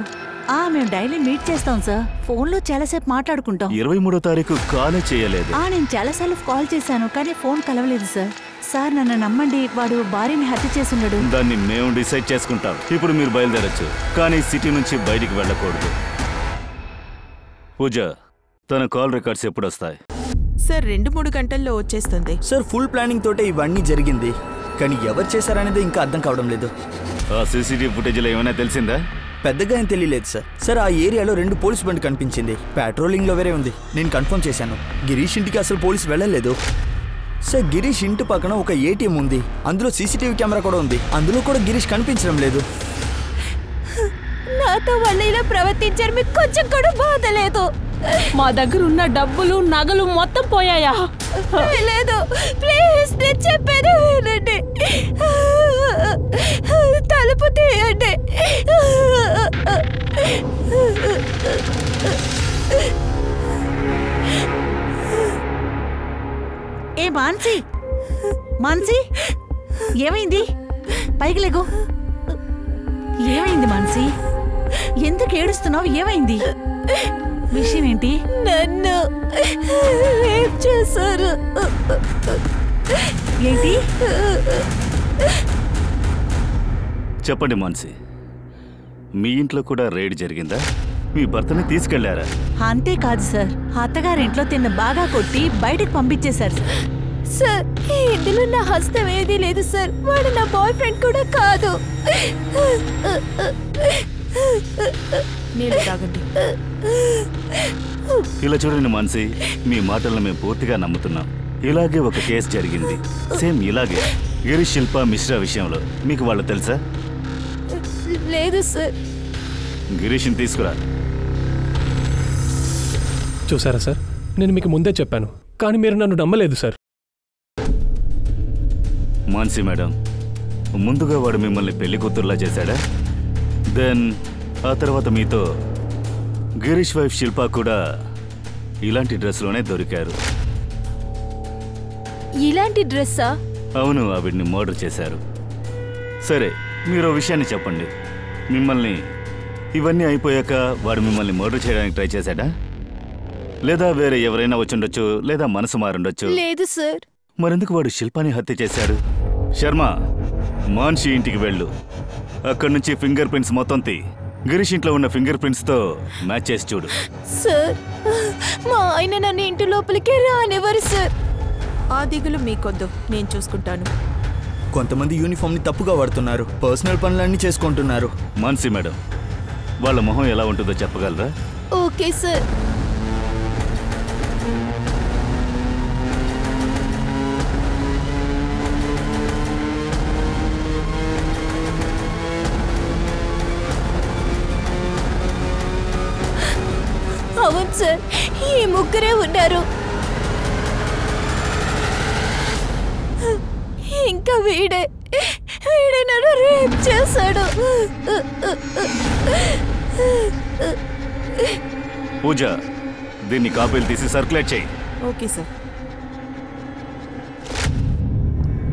మేము డైలీ మీట్ చేస్తాం సార్. ఫోన్ లో చాలాసేపు మాట్లాడుకుంటాం. 23వ తారీఖు కాలే చేయలేదు. నేను చాలాసార్లు కాల్ చేశాను, కానీ ఫోన్ కలవలేదు సార్. సార్ నన్ను నమ్మండి, వాడు భార్యని హత్య చేసున్నాడు. దాన్ని మేము డిసైడ్ చేసుకుంటాం. ఇప్పుడు మీరు బయలుదేరచ్చు, కానీ సిటీ నుంచి బయటికి వెళ్ళకూడదు. పూజ, తన కాల్ రికార్డ్స్ ఎప్పుడు వస్తాయి? సార్ 2-3 గంటల్లో వచ్చేస్తుంది. సార్ ఫుల్ ప్లానింగ్ తోటే ఇవన్నీ జరిగింది, కానీ ఎవరు చేశారనేది ఇంకా అర్థం కావడం లేదు. ఆ సీసీటీవీ ఫుటేజ్లో ఏమైనా తెలిసిందా? పెద్దగా ఏం తెలియలేదు సార్. సార్ ఆ ఏరియాలో 2 పోలీస్ బండి కనిపించింది. పెట్రోలింగ్లో వేరే ఉంది. నేను కన్ఫర్మ్ చేశాను. గిరీష్ ఇంటికి అసలు పోలీసు వెళ్ళలేదు. సార్ గిరీష్ ఇంటి పక్కన ఒక ఏటీఎం ఉంది. అందులో సీసీటీవీ కెమెరా కూడా ఉంది. అందులో కూడా గిరీష్ కనిపించడం లేదు. నాతో వాళ్ళు ఇలా ప్రవర్తించారు, మీకు కొంచెం కూడా బాధ లేదు? మా దగ్గర ఉన్న డబ్బులు నగలు మొత్తం పోయాయా? లేదు, ప్లీజ్ నేను చెప్పేది వినండి. తలుపు తీయండి. ఏ మాన్సి, మాన్సి ఏమైంది? పైకి లేగు. ఏమైంది మాన్సి? ఎందుకు ఏడుస్తున్నావు? ఏమైంది? విషయం ఏంటి? నన్ను రేప్ చేశారు. ఏంటి? చెప్పండి మాన్సి, మీ ఇంట్లో కూడా రైడ్ జరిగిందా? మీ భర్తని తీసుకెళ్లారా? అంతేకాదు సార్, అత్తగారింట్లో తిన్న బాగా కొట్టి బయటకు పంపించేశారు సార్. సార్ ఇందులో నా హస్తం ఏదీ లేదు సార్. వాడు నా బాయ్ ఫ్రెండ్ కూడా కాదు. నీళ్ళు తాగండి. ఇలా చూడండి మాన్సి, మీ మాటలను మేము పూర్తిగా నమ్ముతున్నాం. ఇలాగే ఒక కేసు జరిగింది, సేమ్ ఇలాగే గిరీష్ శిల్ప మిశ్రా విషయంలో. మీకు వాళ్ళు తెలుసా? లేదు సార్. గిరీష్ని తీసుకురా. చూసారా సార్, నేను మీకు ముందే చెప్పాను, కానీ మీరు నన్ను నమ్మలేదు సార్. మాన్సి మేడం, ముందుగా వాడు మిమ్మల్ని పెళ్లి కూతురులా చేశాడా? దెన్ ఆ తర్వాత మీతో గిరీష్ వైఫ్ శిల్ప కూడా ఇలాంటి డ్రెస్లోనే దొరికారు. ఇలాంటి డ్రెస్సా? అవును, ఆవిడ్ని మర్డర్ చేశారు. సరే, మీరు విషయాన్ని చెప్పండి. మిమ్మల్ని ఇవన్నీ అయిపోయాక వాడు మిమ్మల్ని మర్డర్ చేయడానికి ట్రై చేశాడా? లేదా వేరే ఎవరైనా వచ్చుండొచ్చు, లేదా మనసు మారుండొచ్చు. లేదు సార్. మరెందుకు వాడు శిల్పాని హత్య చేశాడు? శర్మ, మాన్షి ఇంటికి వెళ్ళు. అక్కడి నుంచి ఫింగర్ ప్రింట్స్ మొత్తం తీ. గిరీష్ ఇంట్లో ఉన్న ఫింగర్ ప్రింట్స్ తో మ్యాచ్ చేసి చూడు. సార్, మా ఆయన నన్ను ఇంటి లోపలికి రానివ్వరు సార్. ఆ దిగులు మీకొద్దు, నేను చూసుకుంటాను. కొంతమంది యూనిఫామ్ని తప్పుగా వాడుతున్నారు, పర్సనల్ పనులన్నీ చేసుకుంటున్నారు. మాన్సి మేడం, వాళ్ళ మొహం ఎలా ఉంటుందో చెప్పగలరా? Okay sir. అవును సార్, ఈ ముగ్గురే ఉన్నారు. ఇంకా వీడే నన్ను రేప్ చేశాడు. పూజ, దీన్ని కాపీలు తీసి సర్క్యులేట్ చేయి. Okay sir.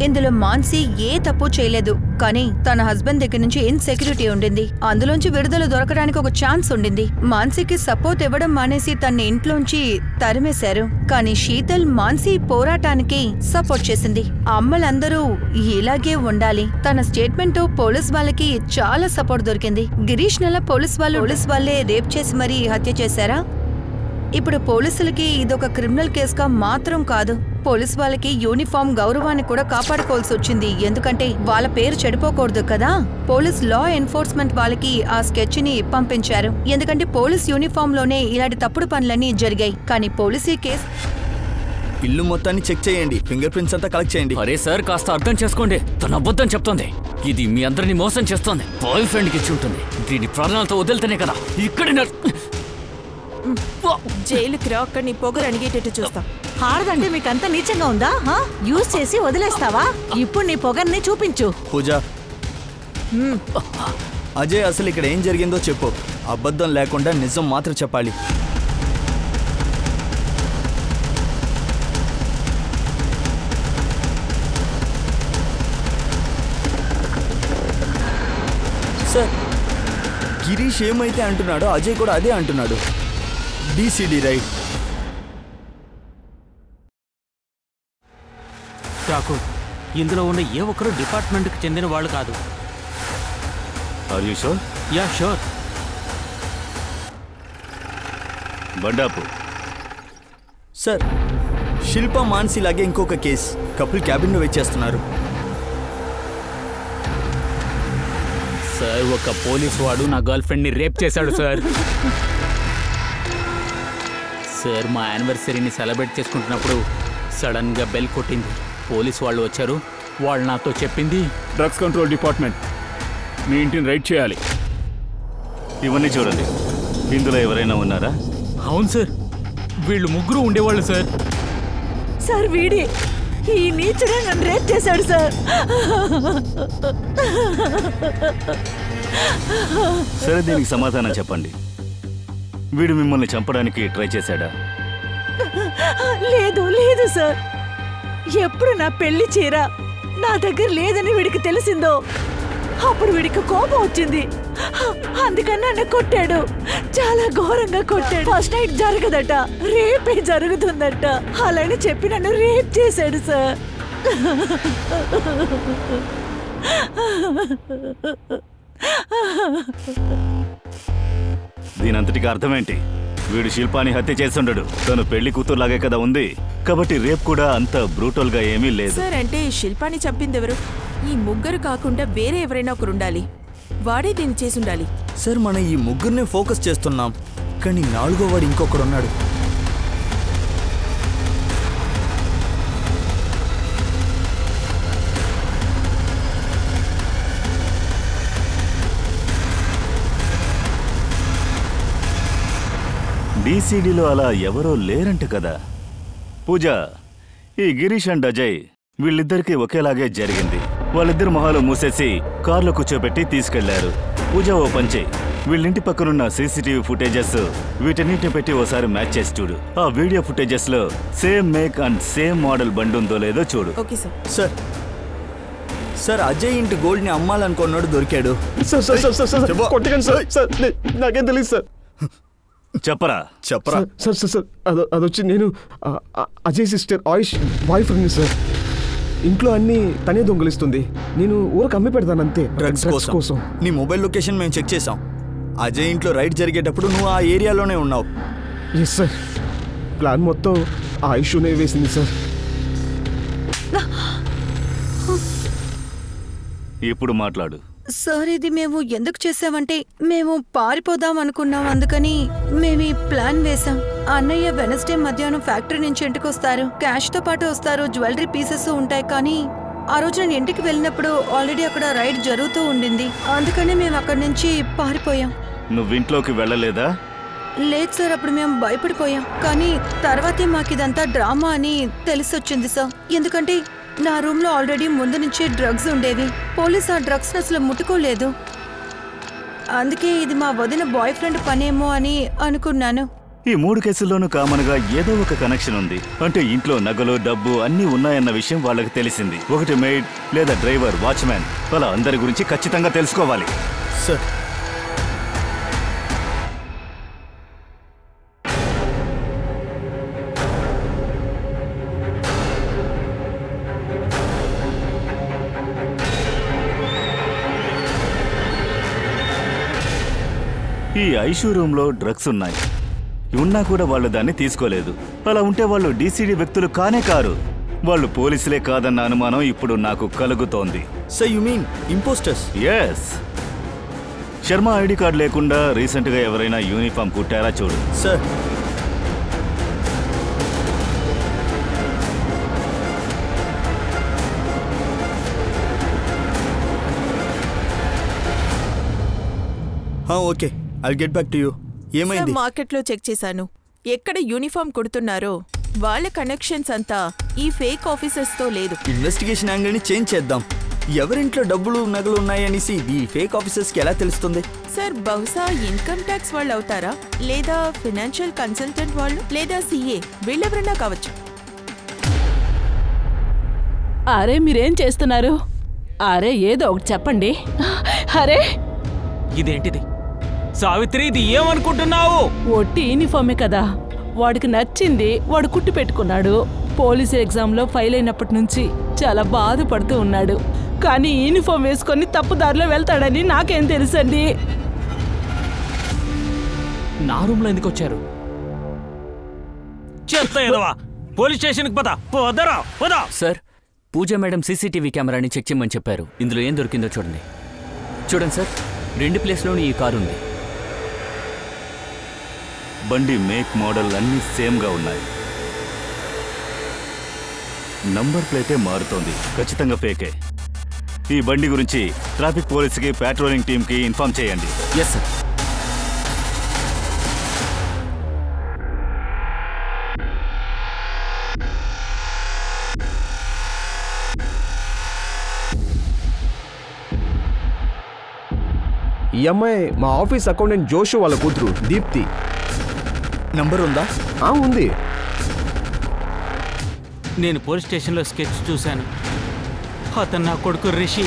ఇందులో మాన్సి ఏ తప్పు చేయలేదు, కానీ తన హస్బెండ్ దగ్గర నుంచి ఇన్సెక్యూరిటీ ఉండింది. అందులోంచి విడుదల దొరకడానికి ఒక ఛాన్స్ ఉండింది. మాన్సీకి సపోర్ట్ ఇవ్వడం మానేసి తన ఇంట్లోంచి తరిమేశారు. కానీ శీతల్ మాన్సీ పోరాటానికి సపోర్ట్ చేసింది. అమ్మలందరూ ఇలాగే ఉండాలి. తన స్టేట్మెంట్ తో పోలీస్ వాళ్ళకి చాలా సపోర్ట్ దొరికింది. గిరీష్ నెల పోలీస్ వాళ్ళే రేప్ చేసి మరీ హత్య చేశారా? ఇప్పుడు పోలీసులకి ఇదొక క్రిమినల్ కేసుగా మాత్రం కాదు, పోలీస్ వాళ్ళకి యూనిఫామ్ గౌరవాన్ని కూడా కాపాడుకోవాల్సి వచ్చింది. ఎందుకంటే వాళ్ళ పేరు చెడిపోకూడదు కదా. పోలీస్ లా ఎన్ఫోర్స్మెంట్ వాళ్ళకి ఆ స్కెచ్ ని పంపించారు. ఎందుకంటే పోలీస్ యూనిఫామ్ లోనే ఇలాంటి తప్పుడు పనులన్నీ జరిగాయి. కానీ పోలీస్ ఈ కేసు ఇల్లు మొత్తాన్ని చెక్ చేయండి, ఫింగర్ ప్రింట్స్ అంతా కలెక్ట్ చేయండి. అరే సార్, కాస్త అర్థం చేసుకోండి. తను అబద్ధం చెప్తోంది. ఇది మీ అందరినీ మోసం చేస్తోంది. బాయ్ ఫ్రెండ్కి ఇచ్చి ఉంటుంది. దీని ప్రాణాలతో వదిలితేనే కదా ఇక్కడ జైలుకి రా, అక్కడ నీ పొగరు అణిగేటట్టు చూస్తా. ఆడదంటే మీకంతా నీచంగా ఉందా? యూజ్ చేసి వదిలేస్తావా? ఇప్పుడు నీ పొగర్ని చూపించు. పూజ, అజయ్ అసలు ఇక్కడ ఏం జరిగిందో చెప్పు. అబద్ధం లేకుండా నిజం మాత్రం చెప్పాలి. సార్, గిరీష్ ఏమైతే అంటున్నాడో అజయ్ కూడా అదే అంటున్నాడు. DCD right. ఠాకూర్, ఇందులో ఉన్న ఏ ఒక్కరు డిపార్ట్మెంట్కి చెందిన వాళ్ళు కాదు. Are you sure? Yeah sure. బండాపు, సార్ శిల్ప మాన్సి లాగే ఇంకొక కేస్ కపుల్ క్యాబిన్లో వెయిట్ చేస్తున్నారు. సార్ ఒక పోలీసు వాడు నా గర్ల్ ఫ్రెండ్ని రేప్ చేశాడు సార్. సార్ మా యానివర్సరీని సెలబ్రేట్ చేసుకుంటున్నప్పుడు సడన్గా బెల్ కొట్టింది. పోలీసు వాళ్ళు వచ్చారు. వాళ్ళు నాతో చెప్పింది డ్రగ్స్ కంట్రోల్ డిపార్ట్మెంట్ మీ ఇంటిని రైడ్ చేయాలి. ఇవన్నీ చూడండి, ఇందులో ఎవరైనా ఉన్నారా? అవును సార్, వీళ్ళు ముగ్గురు ఉండేవాళ్ళు సార్. సార్ వీడి ఈ నీచుడే నన్ను రేప్ చేశాడు సార్. సరే, దీనికి సమాధానం చెప్పండి. వీడు మిమ్మల్ని చంపడానికి ట్రై చేశాడా? లేదు లేదు సార్. ఎప్పుడు నా పెళ్లి చీర నా దగ్గర లేదని వీడికి తెలిసిందో అప్పుడు వీడికి కోపం వచ్చింది. అందుకని నన్ను కొట్టాడు, చాలా ఘోరంగా కొట్టాడు. ఫస్ట్ నైట్ జరగదట, రేపే జరుగుతుందట. అలానే చెప్పి నన్ను రేప్ చేశాడు సార్. దీనంతటికి అర్థమేంటి? వీడు శిల్పాని హత్య చేసుండడు. తను పెళ్లి కూతురులాగే కదా ఉంది, కాబట్టి రేప్ కూడా అంత బ్రూటల్ గా ఏమీ లేదు. సార్ అంటే శిల్పాని చంపింది ఎవరు? ఈ ముగ్గురు కాకుండా వేరే ఎవరైనా ఒకరు ఉండాలి. వాడే దీన్ని చేసుండాలి. సార్ మనం ఈ ముగ్గురినే ఫోకస్ చేస్తున్నాం, కానీ నాలుగో వాడు ఇంకొకడున్నాడు. డీసీడీలో అలా ఎవరో లేరంట కదా. పూజ, ఈ గిరీష్ అండ్ అజయ్ వీళ్ళిద్దరికీ ఒకేలాగే జరిగింది. వాళ్ళిద్దరు మొహాలు మూసేసి కార్లో కూర్చోబెట్టి తీసుకెళ్లారు. పూజ ఓ పంచే, వీళ్ళింటి పక్కనున్న సీసీటీవీ ఫుటేజెస్ వీటన్నిటిని పెట్టి ఓసారి మ్యాచ్ చేసి చూడు. ఆ వీడియో ఫుటేజెస్ లో same make and same model బండి ఉందో లేదో చూడు. Okay sir. Sir sir Ajay ఇంటి గోల్డ్ ని అమ్మాలనుకున్నాడు, దొరికాడు. నాకేం తెలియదు సార్. చెప్పరా చెప్పరా. సార్ సార్ సార్ అదొచ్చి నేను అజయ్ సిస్టర్ ఆయుష్ బాయ్ ఫ్రెండ్ని సార్. ఇంట్లో అన్ని తనే దొంగలిస్తుంది, నేను ఊరకు అమ్మి పెడతాను అంతే. డ్రగ్స్ కోసం. నీ మొబైల్ లొకేషన్ మేము చెక్ చేసాం. అజయ్ ఇంట్లో రైడ్ జరిగేటప్పుడు నువ్వు ఆ ఏరియాలోనే ఉన్నావు. ఎస్ సార్, ప్లాన్ మొత్తం ఆయుష్నే వేసింది సార్. ఇప్పుడు మాట్లాడు. సార్ ఇది మేము ఎందుకు చేసామంటే మేము పారిపోదాం అనుకున్నాం, అందుకని మేము ఈ ప్లాన్ వేసాం. అన్నయ్య వెనస్డే మధ్యాహ్నం ఫ్యాక్టరీ నుంచి ఇంటికి వస్తారు, క్యాష్ తో పాటు వస్తారు, జ్యువెలరీ పీసెస్ ఉంటాయి. కానీ ఆ రోజు నేను ఇంటికి వెళ్ళినప్పుడు ఆల్రెడీ అక్కడ రైడ్ జరుగుతూ ఉండింది, అందుకని మేము అక్కడి నుంచి పారిపోయాం. నువ్వు ఇంట్లోకి వెళ్ళలేదా? లేదు సార్, అప్పుడు మేము భయపడిపోయాం. కానీ తర్వాతే మాకు ఇదంతా డ్రామా అని తెలిసొచ్చింది సార్. ఎందుకంటే నా రూమ్ లో ఆల్రెడీ ముందు నుంచే డ్రగ్స్ ఉండేవి. పోలీస్ ఆ డ్రగ్స్ అసలు ముట్టుకోలేదు. అందుకే ఇది మా వదిన బాయ్ ఫ్రెండ్ పనేమో అని అనుకున్నాను. ఈ 3 కేసుల్లోనూ కామన్ గా ఏదో ఒక కనెక్షన్ ఉంది. అంటే ఇంట్లో నగలు, డబ్బు అన్నీ ఉన్నాయన్న విషయం వాళ్ళకి తెలిసింది. ఒకటి మెయిడ్ లేదా డ్రైవర్, వాచ్మ్యాన్, అలా అందరి గురించి ఖచ్చితంగా తెలుసుకోవాలి. సార్ ఈ ఐషూ రూమ్ లో డ్రగ్స్ ఉన్నాయి. ఉన్నా కూడా వాళ్ళు దాన్ని తీసుకోలేదు. అలా ఉంటే వాళ్ళు డీసీడీ వ్యక్తులు కానే కారు. వాళ్ళు పోలీసులే కాదన్న అనుమానం ఇప్పుడు నాకు కలుగుతోంది. So you mean impostors? Yes. Sharma ID card లేకుండా రీసెంట్ గా ఎవరైనా యూనిఫామ్ కుట్టారా చూడు. Sir okay, I'll get back to you. ఏమైంది? మార్కెట్లో చెక్ చేశాను. ఎక్కడ యూనిఫామ్ కుడుతున్నారో వాళ్ళ కనెక్షన్స్ అంతా ఈ ఫేక్ ఆఫీసర్స్ తో లేదు. ఇన్వెస్టిగేషన్ యాంగిల్ ని చేంజ్ చేద్దాం. ఎవరింట్లో డబ్బులు నగలు ఉన్నాయనేసి ఈ ఫేక్ ఆఫీసర్స్ కి ఎలా తెలుస్తుంది? సార్ బహుశా ఇన్కమ్ ట్యాక్స్ వాళ్ళు అవుతారా, లేదా ఫైనాన్షియల్ కన్సల్టెంట్ వాళ్ళు, లేదా సిఏ, వీళ్ళెవరైనా కావచ్చు. అరే మీరేం చేస్తున్నారు? అరే ఏదో ఒకటి చెప్పండి. అరే ఇదేంటిది సావిత్రి, ఇది ఏమనుకుంటున్నావు? ఒట్టి యూనిఫామే కదా, వాడికి నచ్చింది, వాడు కుట్టి పెట్టుకున్నాడు. పోలీసు ఎగ్జామ్లో ఫెయిల్ అయినప్పటి నుంచి చాలా బాధపడుతూ ఉన్నాడు. కానీ యూనిఫామ్ వేసుకొని తప్పుదారిలో వెళ్తాడని నాకేం తెలుసండి. నా రూమ్లో ఎందుకు వచ్చారు? చేస్తాయా? పోలీస్ స్టేషన్కి పద, పోదరా పద. సార్, పూజ మేడం సీసీటీవీ కెమెరాని చెక్ చేయమని చెప్పారు. ఇందులో ఏం దొరికిందో చూడండి. చూడండి సార్, 2 ప్లేస్లోనూ ఈ కారు ఉంది. బండి మేక్ మోడల్ అన్నీ సేమ్గా ఉన్నాయి. నంబర్ ప్లేటే మారుతోంది. ఖచ్చితంగా ఫేకే. ఈ బండి గురించి ట్రాఫిక్ పోలీసుకి, పెట్రోలింగ్ టీంకి ఇన్ఫార్మ్ చేయండి. Yes sir. ఈ అమ్మాయి మా ఆఫీస్ అకౌంటెంట్ జోషు వాళ్ళ కూతురు దీప్తి. నంబర్ ఉందా? ఉంది. నేను పోలీస్ స్టేషన్లో స్కెచ్ చూశాను. అతను నా కొడుకు రిషి.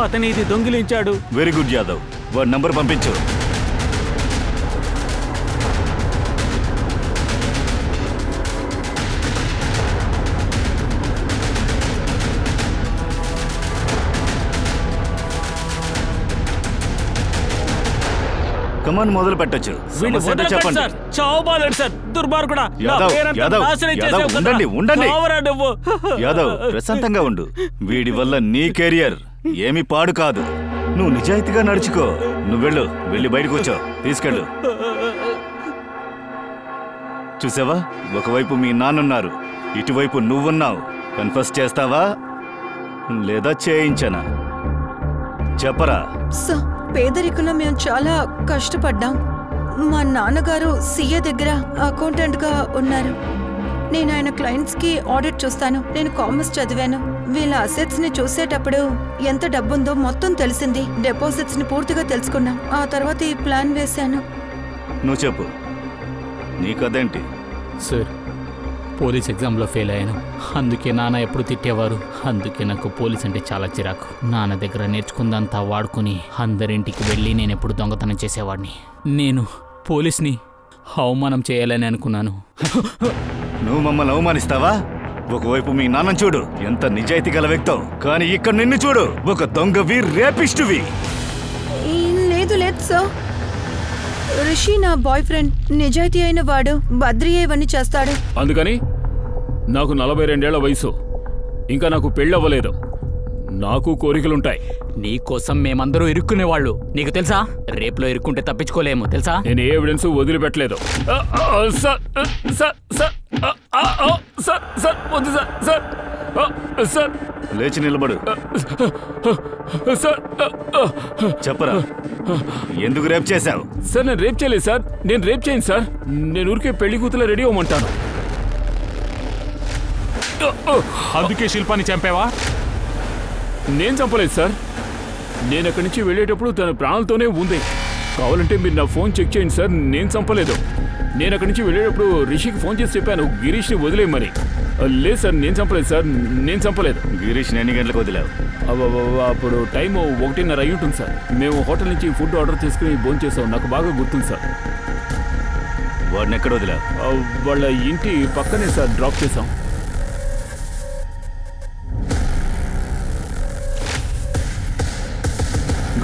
అతను ఇది దొంగిలించాడు. వెరీ గుడ్ యాదవ్, వాడి నంబర్ పంపించు. కమాండ్ మొదలు పెట్టొచ్చు. చెప్పండి సార్. చావబాలేడు సార్, దుర్మార్గుడా. ఉండండి. యాదవ్, ప్రశాంతంగా ఉండు. వీడి వల్ల నీ కెరియర్ ఏమీ పాడు కాదు. నువ్వు నిజాయితీగా నడుచుకో. నువ్వు వెళ్ళి బయట కూర్చో. తీసుకెళ్ళు. చూసావా, ఒకవైపు మీ నాన్నున్నారు, ఇటువైపు నువ్వున్నావు. కన్ఫెస్ చేస్తావా లేదా చేయించనా? చెప్పరా. పేదరికంలో మేము చాలా కష్టపడ్డాం. మా నాన్నగారు సీఏ దగ్గర అకౌంటెంట్గా ఉన్నారు. నేను ఆయన క్లయింట్స్కి ఆడిట్ చూస్తాను. నేను కామర్స్ చదివాను. వీళ్ళ అసెట్స్ని చూసేటప్పుడు ఎంత డబ్బుందో మొత్తం తెలిసింది. డిపాజిట్స్ని పూర్తిగా తెలుసుకున్నాం. ఆ తర్వాత ఈ ప్లాన్ వేశాను. నువ్వు చెప్పు, నీ కదేంటి? సార్, పోలీస్ ఎగ్జామ్లో ఫెయిల్ అయ్యాను. అందుకే నాన్న ఎప్పుడు తిట్టేవారు. అందుకే నాకు పోలీస్ అంటే చాలా చిరాకు. నాన్న దగ్గర నేర్చుకుందంతా వాడుకుని అందరింటికి వెళ్ళి నేను ఎప్పుడు దొంగతనం చేసేవాడిని. నేను పోలీస్ని అవమానం చేయాలని అనుకున్నాను. నువ్వు మమ్మల్ని అవమానిస్తావా? ఒకవైపు మీ నాన్న చూడు, ఎంత నిజాయితీ గల వ్యక్తో. కానీ ఇక్కడ నిన్ను చూడు, ఒక దొంగవి, రేపిస్టువి. లేదు సార్, రిషి నా బాయ్ ఫ్రెండ్. నిజాయితీ అయిన వాడు. బద్రి ఇవన్నీ చేస్తాడు. అందుకని నాకు 42 ఏళ్ల వయసు, ఇంకా నాకు పెళ్ళవ్వలేదు. నాకు కోరికలుంటాయి. నీకోసం మేమందరూ ఇరుక్కునేవాళ్ళు. నీకు తెలుసా? రేపులో ఇరుక్కుంటే తప్పించుకోలేము తెలుసా? నేను ఏ ఎవిడెన్స్ వదిలిపెట్టలేదు. లేచి నిలబడు. చెప్పరా, ఎందుకు రేప్ చేశావు? సార్, నేను రేప్ చేయలేదు సార్. నేను రేప్ చేయను సార్. నేను ఊరికే పెళ్లి కూతురు రెడీ అవ్వమంటాను. అందుకే శిల్పాన్ని చంపావా? నేను చంపలేదు సార్. నేను అక్కడి నుంచి వెళ్ళేటప్పుడు తన ప్రాణాలతోనే ఉంది. కావాలంటే మీరు నా ఫోన్ చెక్ చేయండి సార్. నేను చంపలేదు. నేను అక్కడి నుంచి వెళ్ళేటప్పుడు రిషికి ఫోన్ చేసి చెప్పాను గిరీష్ని వదిలేయమని. లేదు సార్, నేను చంపలేదు సార్. నేను చంపలేదు. గిరీష్ని ఎన్ని గంటలకు వదిలేవు? అప్పుడు టైం 1:30 అయి ఉంటుంది సార్. మేము హోటల్ నుంచి ఫుడ్ ఆర్డర్ చేసుకుని భోజనం చేసాం. నాకు బాగా గుర్తుంది సార్. వాడిని ఎక్కడ వదిలేవు? వాళ్ళ ఇంటి పక్కనే సార్ డ్రాప్ చేసాం.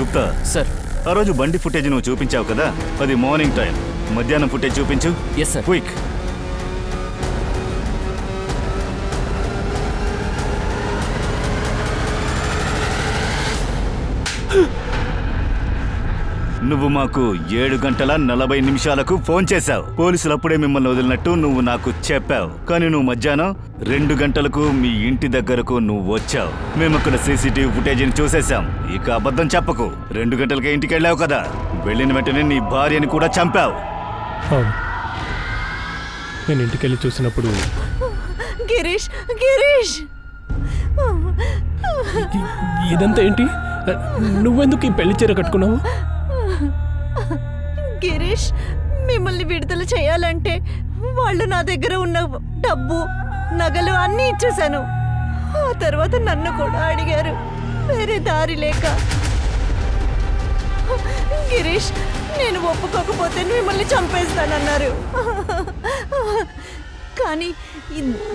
గుప్తా సార్, ఆ రోజు బండి ఫుటేజ్ నువ్వు చూపించావు కదా, అది మార్నింగ్ టైం. మధ్యాహ్నం ఫుటేజ్ చూపించు. Yes sir. క్విక్. నువ్వు మాకు 7:40 ఫోన్ చేశావు. పోలీసులు అప్పుడే మిమ్మల్ని వదిలినట్టు నువ్వు నాకు చెప్పావు. కానీ నువ్వు మధ్యాహ్నం 2 గంటలకు మీ ఇంటి దగ్గరకు నువ్వు వచ్చావు. మేము అక్కడ సీసీటీవీ ఫుటేజ్ని చూసేశాం. ఇక అబద్ధం చెప్పకు. 2 గంటలకే ఇంటికి వెళ్ళావు కదా. వెళ్ళిన వెంటనే నీ భార్యని కూడా చంపావు. నేను ఇంటికి వెళ్ళి చూసినప్పుడు గిరీష్ గిరీష్ ఇదంతా ఏంటి? నువ్వెందుకు ఈ పెళ్లి చీర కట్టుకున్నావు? గిరీష్, మిమ్మల్ని విడుదల చేయాలంటే వాళ్ళు నా దగ్గర ఉన్న డబ్బు, నగలు అన్నీ ఇచ్చేశాను. ఆ తర్వాత నన్ను కూడా అడిగారు, వేరే దారి లేక. గిరీష్, నేను ఒప్పుకోకపోతే మిమ్మల్ని చంపేస్తానన్నారు. కానీ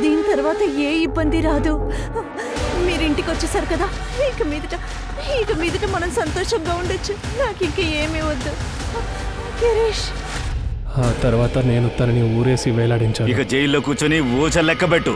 దీని తర్వాత ఏ ఇబ్బంది రాదు. మీరింటికి వచ్చేసారు కదా, ఇక మీదట మనం సంతోషంగా ఉండొచ్చు. నాకు ఇంక ఏమీ వద్దు. గిరీష్, ఆ తర్వాత నేను తనని ఊరేసి వేలాడించాను. ఇక జైల్లో కూర్చొని ఊచ లెక్కబెట్టు.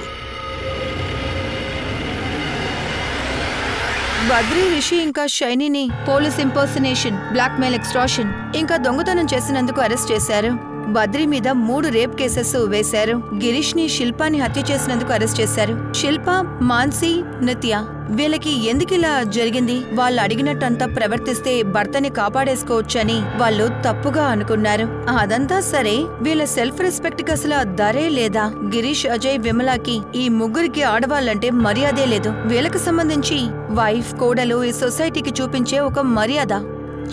బద్రి, రిషి ఇంకా షైనీని పోలీస్ ఇంపర్సనేషన్, బ్లాక్మెయిల్, ఎక్స్ట్రాషన్ ఇంకా దొంగతనం చేసినందుకు అరెస్ట్ చేశారు. బద్రి మీద 3 రేప్ కేసెస్ వేశారు. గిరీష్ ని, శిల్పాని హత్య చేసినందుకు అరెస్ట్ చేశారు. శిల్ప, మాన్సి, నిత్య వీళ్ళకి ఎందుకిలా జరిగింది? వాళ్ళు అడిగినట్టంతా ప్రవర్తిస్తే భర్తని కాపాడేసుకోవచ్చని వాళ్ళు తప్పుగా అనుకున్నారు. అదంతా సరే, వీళ్ళ సెల్ఫ్ రెస్పెక్ట్ కి అసలు ధరే లేదా? గిరీష్, అజయ్, విమలాకి ఈ ముగ్గురికి ఆడవాళ్ళంటే మర్యాదే లేదు. వీళ్ళకి సంబంధించి వైఫ్, కోడలు ఈ సొసైటీకి చూపించే ఒక మర్యాద.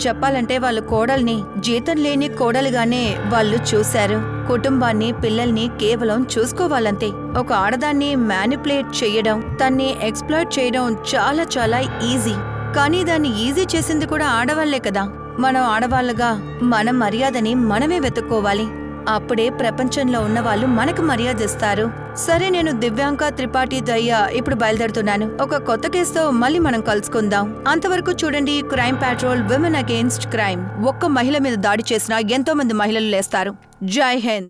చెప్పాలంటే వాళ్ళ కోడల్ని జీతం లేని కోడలుగానే వాళ్ళు చూశారు. కుటుంబాన్ని, పిల్లల్ని కేవలం చూసుకోవాలంతే. ఒక ఆడదాన్ని మ్యానిపులేట్ చేయడం, తన్ని ఎక్స్‌ప్లాయిట్ చేయడం చాలా చాలా ఈజీ. కానీ దాన్ని ఈజీ చేసింది కూడా ఆడవాళ్లే కదా. మనం ఆడవాళ్ళగా మన మర్యాదని మనమే వెతుక్కోవాలి. అప్పుడే ప్రపంచంలో ఉన్నవాళ్ళు మనకు మర్యాద ఇస్తారు. సరే, నేను దివ్యాంక త్రిపాఠి దయ్యా ఇప్పుడు బయలుదేరుతున్నాను. ఒక కొత్త కేసుతో మళ్ళీ మనం కలుసుకుందాం. అంతవరకు చూడండి crime petrol, women against crime. ఒక్క మహిళ మీద దాడి చేసినా ఎంతో మంది మహిళలు లేస్తారు. జై హింద్.